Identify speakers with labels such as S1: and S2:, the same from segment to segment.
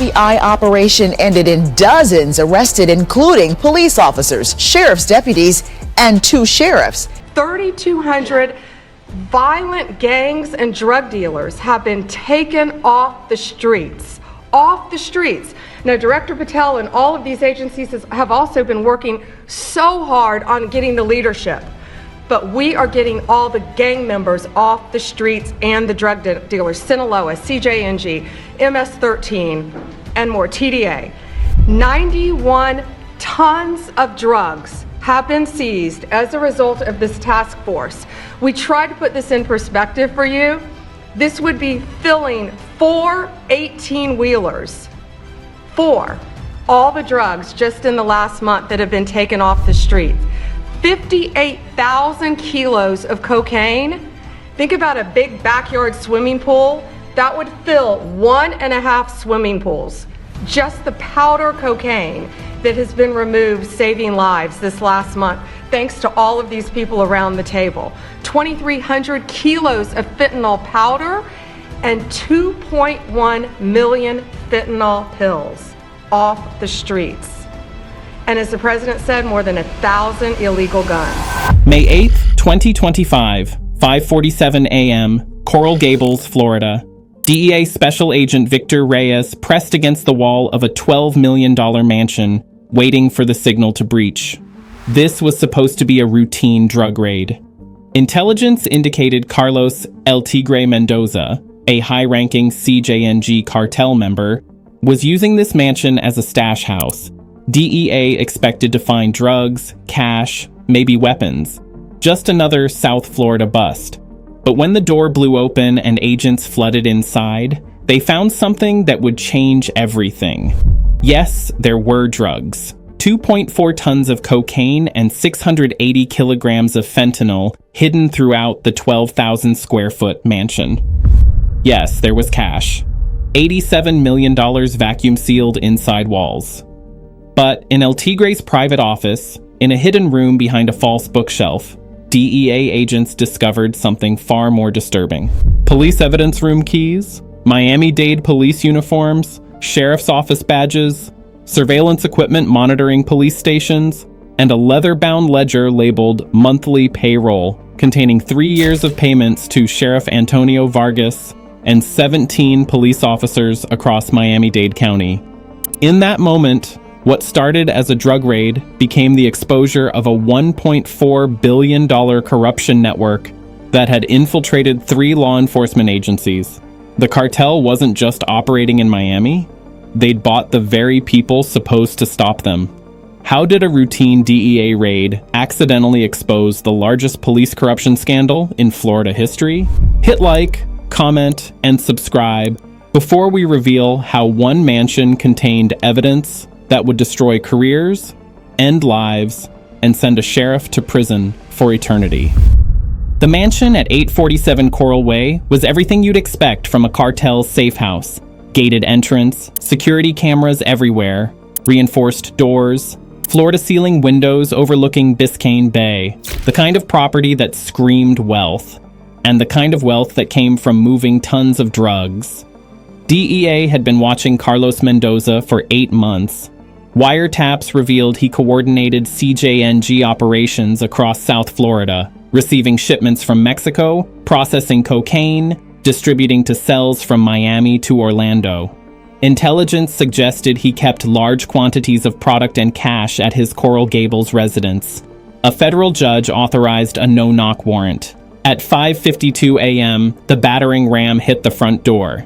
S1: FBI operation ended in dozens arrested, including police officers, sheriff's deputies, and 2 sheriffs.
S2: 3,200 violent gangs and drug dealers have been taken off the streets. Off the streets. Now, Director Patel and all of these agencies have also been working so hard on getting the leadership. But we are getting all the gang members off the streets and the drug dealers, Sinaloa, CJNG, MS-13, and more, TDA. 91 tons of drugs have been seized as a result of this task force. We tried to put this in perspective for you. This would be filling 4 18-wheelers. 4. All the drugs just in the last month that have been taken off the street. 58,000 kilos of cocaine. Think about a big backyard swimming pool. That would fill 1.5 swimming pools. Just the powder cocaine that has been removed, saving lives this last month, thanks to all of these people around the table. 2,300 kilos of fentanyl powder and 2.1 million fentanyl pills off the streets. And as the president said, more than 1,000 illegal guns.
S3: May 8th, 2025, 5:47 a.m., Coral Gables, Florida. DEA Special Agent Victor Reyes pressed against the wall of a $12 million mansion, waiting for the signal to breach. This was supposed to be a routine drug raid. Intelligence indicated Carlos El Tigre Mendoza, a high-ranking CJNG cartel member, was using this mansion as a stash house. DEA expected to find drugs, cash, maybe weapons. Just another South Florida bust. But when the door blew open and agents flooded inside, they found something that would change everything. Yes, there were drugs. 2.4 tons of cocaine and 680 kilograms of fentanyl hidden throughout the 12,000 square foot mansion. Yes, there was cash. $87 million vacuum sealed inside walls. But in El Tigre's private office, in a hidden room behind a false bookshelf, DEA agents discovered something far more disturbing. Police evidence room keys, Miami-Dade police uniforms, sheriff's office badges, surveillance equipment monitoring police stations, and a leather-bound ledger labeled monthly payroll containing 3 years of payments to Sheriff Antonio Vargas and 17 police officers across Miami-Dade County. In that moment, what started as a drug raid became the exposure of a $1.4 billion corruption network that had infiltrated 3 law enforcement agencies. The cartel wasn't just operating in Miami, they'd bought the very people supposed to stop them. How did a routine DEA raid accidentally expose the largest police corruption scandal in Florida history? Hit like, comment, and subscribe before we reveal how one mansion contained evidence that would destroy careers, end lives, and send a sheriff to prison for eternity. The mansion at 847 Coral Way was everything you'd expect from a cartel's safe house. Gated entrance, security cameras everywhere, reinforced doors, floor-to-ceiling windows overlooking Biscayne Bay, the kind of property that screamed wealth, and the kind of wealth that came from moving tons of drugs. DEA had been watching Carlos Mendoza for 8 months. Wiretaps revealed he coordinated CJNG operations across South Florida, receiving shipments from Mexico, processing cocaine, distributing to cells from Miami to Orlando. Intelligence suggested he kept large quantities of product and cash at his Coral Gables residence. A federal judge authorized a no-knock warrant. At 5:52 a.m., the battering ram hit the front door.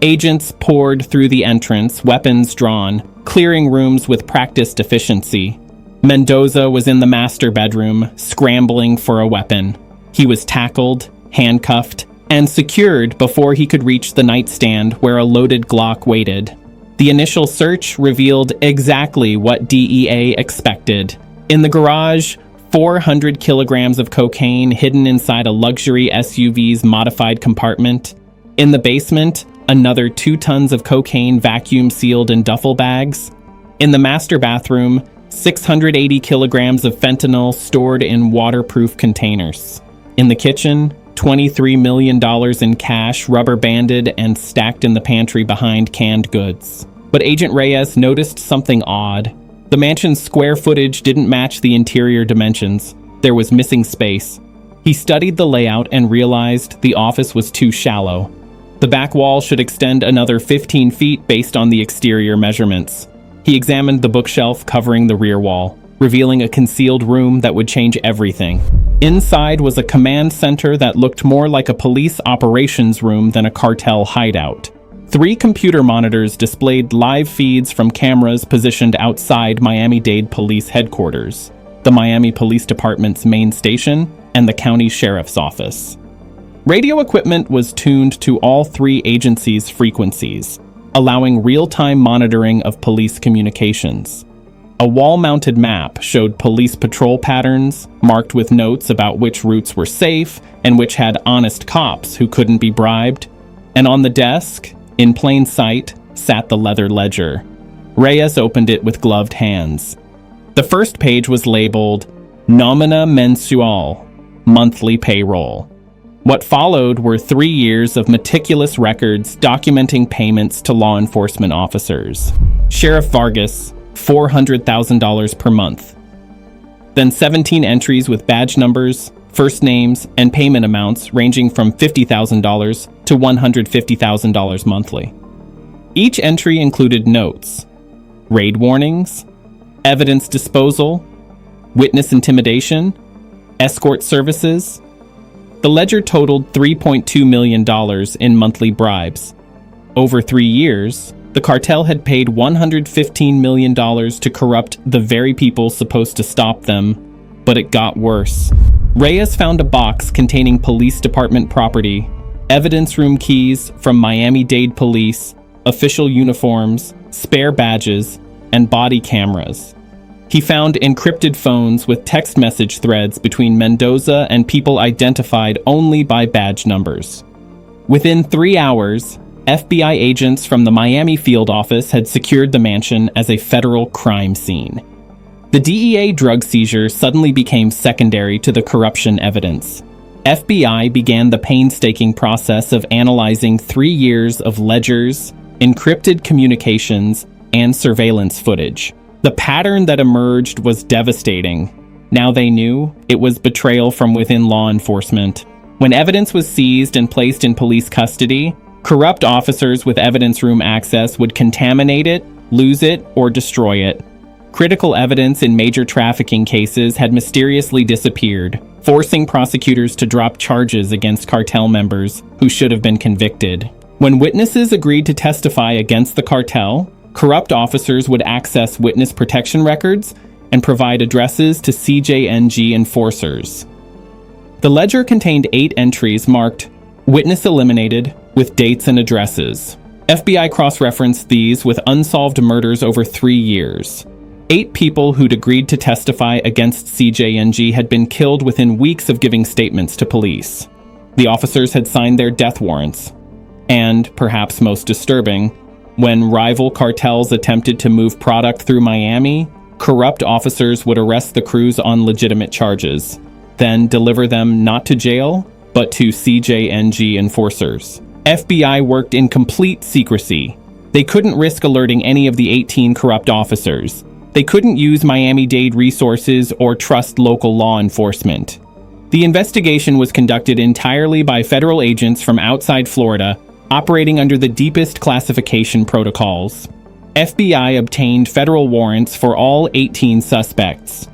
S3: Agents poured through the entrance, weapons drawn, clearing rooms with practiced efficiency. Mendoza was in the master bedroom, scrambling for a weapon. He was tackled, handcuffed, and secured before he could reach the nightstand where a loaded Glock waited. The initial search revealed exactly what DEA expected. In the garage, 400 kilograms of cocaine hidden inside a luxury SUV's modified compartment. In the basement, another 2 tons of cocaine vacuum sealed in duffel bags. In the master bathroom, 680 kilograms of fentanyl stored in waterproof containers. In the kitchen, $23 million in cash rubber banded and stacked in the pantry behind canned goods. But Agent Reyes noticed something odd. The mansion's square footage didn't match the interior dimensions. There was missing space. He studied the layout and realized the office was too shallow. The back wall should extend another 15 feet based on the exterior measurements. He examined the bookshelf covering the rear wall, revealing a concealed room that would change everything. Inside was a command center that looked more like a police operations room than a cartel hideout. 3 computer monitors displayed live feeds from cameras positioned outside Miami-Dade Police Headquarters, the Miami Police Department's main station, and the county sheriff's office. Radio equipment was tuned to all 3 agencies' frequencies, allowing real-time monitoring of police communications. A wall-mounted map showed police patrol patterns, marked with notes about which routes were safe and which had honest cops who couldn't be bribed. And on the desk, in plain sight, sat the leather ledger. Reyes opened it with gloved hands. The first page was labeled Nomina Mensual, monthly payroll. What followed were 3 years of meticulous records documenting payments to law enforcement officers. Sheriff Vargas, $400,000 per month. Then 17 entries with badge numbers, first names, and payment amounts ranging from $50,000 to $150,000 monthly. Each entry included notes, raid warnings, evidence disposal, witness intimidation, escort services. The ledger totaled $3.2 million in monthly bribes. Over 3 years, the cartel had paid $115 million to corrupt the very people supposed to stop them, but it got worse. Reyes found a box containing police department property, evidence room keys from Miami-Dade Police, official uniforms, spare badges, and body cameras. He found encrypted phones with text message threads between Mendoza and people identified only by badge numbers. Within 3 hours, FBI agents from the Miami field office had secured the mansion as a federal crime scene. The DEA drug seizure suddenly became secondary to the corruption evidence. FBI began the painstaking process of analyzing 3 years of ledgers, encrypted communications, and surveillance footage. The pattern that emerged was devastating. Now they knew it was betrayal from within law enforcement. When evidence was seized and placed in police custody, corrupt officers with evidence room access would contaminate it, lose it, or destroy it. Critical evidence in major trafficking cases had mysteriously disappeared, forcing prosecutors to drop charges against cartel members who should have been convicted. When witnesses agreed to testify against the cartel, corrupt officers would access witness protection records and provide addresses to CJNG enforcers. The ledger contained 8 entries marked "Witness Eliminated" with dates and addresses. FBI cross-referenced these with unsolved murders over 3 years. 8 people who'd agreed to testify against CJNG had been killed within weeks of giving statements to police. The officers had signed their death warrants. And, perhaps most disturbing, when rival cartels attempted to move product through Miami, corrupt officers would arrest the crews on legitimate charges, then deliver them not to jail, but to CJNG enforcers. FBI worked in complete secrecy. They couldn't risk alerting any of the 18 corrupt officers. They couldn't use Miami-Dade resources or trust local law enforcement. The investigation was conducted entirely by federal agents from outside Florida, operating under the deepest classification protocols. FBI obtained federal warrants for all 18 suspects.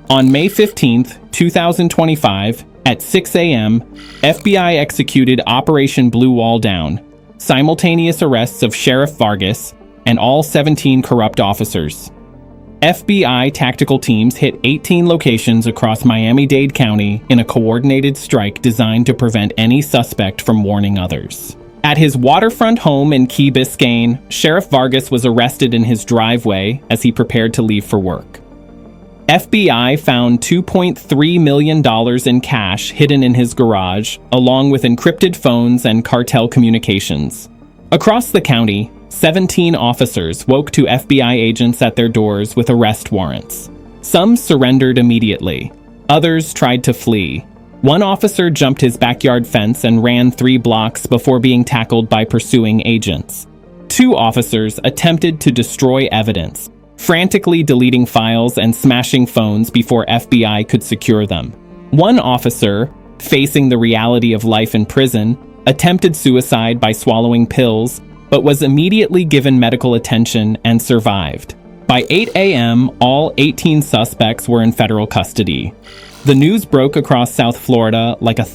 S3: On May 15, 2025, at 6 a.m., FBI executed Operation Blue Wall Down, simultaneous arrests of Sheriff Vargas and all 17 corrupt officers. FBI tactical teams hit 18 locations across Miami-Dade County in a coordinated strike designed to prevent any suspect from warning others. At his waterfront home in Key Biscayne, Sheriff Vargas was arrested in his driveway as he prepared to leave for work. FBI found $2.3 million in cash hidden in his garage, along with encrypted phones and cartel communications. Across the county, 17 officers woke to FBI agents at their doors with arrest warrants. Some surrendered immediately. Others tried to flee. One officer jumped his backyard fence and ran 3 blocks before being tackled by pursuing agents. 2 officers attempted to destroy evidence, frantically deleting files and smashing phones before FBI could secure them. 1 officer, facing the reality of life in prison, attempted suicide by swallowing pills, but was immediately given medical attention and survived. By 8 a.m., all 18 suspects were in federal custody. The news broke across South Florida like a